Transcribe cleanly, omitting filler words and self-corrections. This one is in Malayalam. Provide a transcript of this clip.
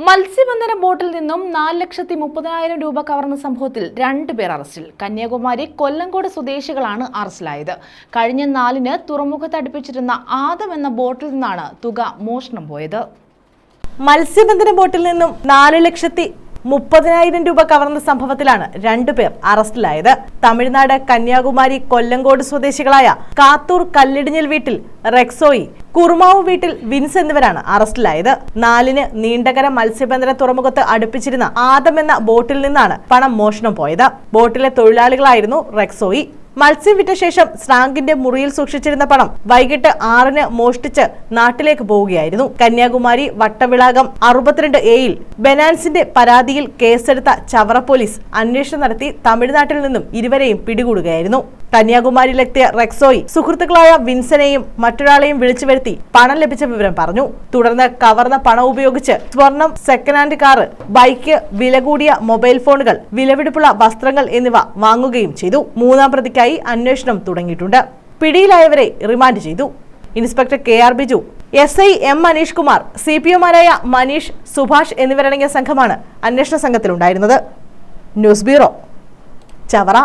മത്സ്യബന്ധന ബോട്ടിൽ നിന്നും 4,30,000 രൂപ കവർന്ന സംഭവത്തിൽ 2 പേർ അറസ്റ്റിൽ. കന്യാകുമാരി കൊല്ലങ്കോട് സ്വദേശികളാണ് അറസ്റ്റിലായത്. കഴിഞ്ഞ 4-ന് തുറമുഖത്ത് അടുപ്പിച്ചിരുന്ന ആദം എന്ന ബോട്ടിൽ നിന്നാണ് തുക മോഷണം പോയത്. മത്സ്യബന്ധന ബോട്ടിൽ നിന്നും 4,30,000 രൂപ കവർന്ന സംഭവത്തിലാണ് 2 പേർ അറസ്റ്റിലായത്. തമിഴ്നാട് കന്യാകുമാരി കൊല്ലങ്കോട് സ്വദേശികളായ കാത്തൂർ കല്ലിടിഞ്ഞിൽ വീട്ടിൽ റെക്സോയി, കുറുമാവ് വീട്ടിൽ വിൻസ് എന്നിവരാണ് അറസ്റ്റിലായത്. 4-ന് നീണ്ടകര മത്സ്യബന്ധന തുറമുഖത്ത് അടുപ്പിച്ചിരുന്ന ആദം എന്ന ബോട്ടിൽ നിന്നാണ് പണം മോഷണം പോയത്. ബോട്ടിലെ തൊഴിലാളികളായിരുന്നു റെക്സോയി. മത്സ്യം വിറ്റ ശേഷം സ്രാങ്കിന്റെ മുറിയിൽ സൂക്ഷിച്ചിരുന്ന പണം വൈകിട്ട് 6-ന് മോഷ്ടിച്ച് നാട്ടിലേക്ക് പോവുകയായിരുന്നു. കന്യാകുമാരി വട്ടവിളാകം 62A-യിൽ ബെനാൻസിന്റെ പരാതിയിൽ കേസെടുത്ത ചവറ പോലീസ് അന്വേഷണം നടത്തി തമിഴ്നാട്ടിൽ നിന്നും ഇരുവരെയും പിടികൂടുകയായിരുന്നു. കന്യാകുമാരിയിലെത്തിയ റെക്സോയി സുഹൃത്തുക്കളായ വിൻസനെയും മറ്റൊരാളെയും വിളിച്ചു വരുത്തി പണം ലഭിച്ച വിവരം പറഞ്ഞു. തുടർന്ന് കവർന്ന പണം ഉപയോഗിച്ച് സ്വർണം, സെക്കൻഡ് ഹാൻഡ് കാറ്, ബൈക്ക്, വില കൂടിയ മൊബൈൽ ഫോണുകൾ, വിലപിടിപ്പുള്ള വസ്ത്രങ്ങൾ എന്നിവ വാങ്ങുകയും ചെയ്തു. 3-ാം പ്രതിക്കായി അന്വേഷണം തുടങ്ങിയിട്ടുണ്ട്. പിടിയിലായവരെ റിമാൻഡ് ചെയ്തു. Inspector KR Biju, SI M Manish Kumar, CPOമാരായ മനീഷ്, സുഭാഷ് എന്നിവരടങ്ങിയ സംഘമാണ് അന്വേഷണ സംഘത്തിലുണ്ടായിരുന്നത്. News bureau, Chavara.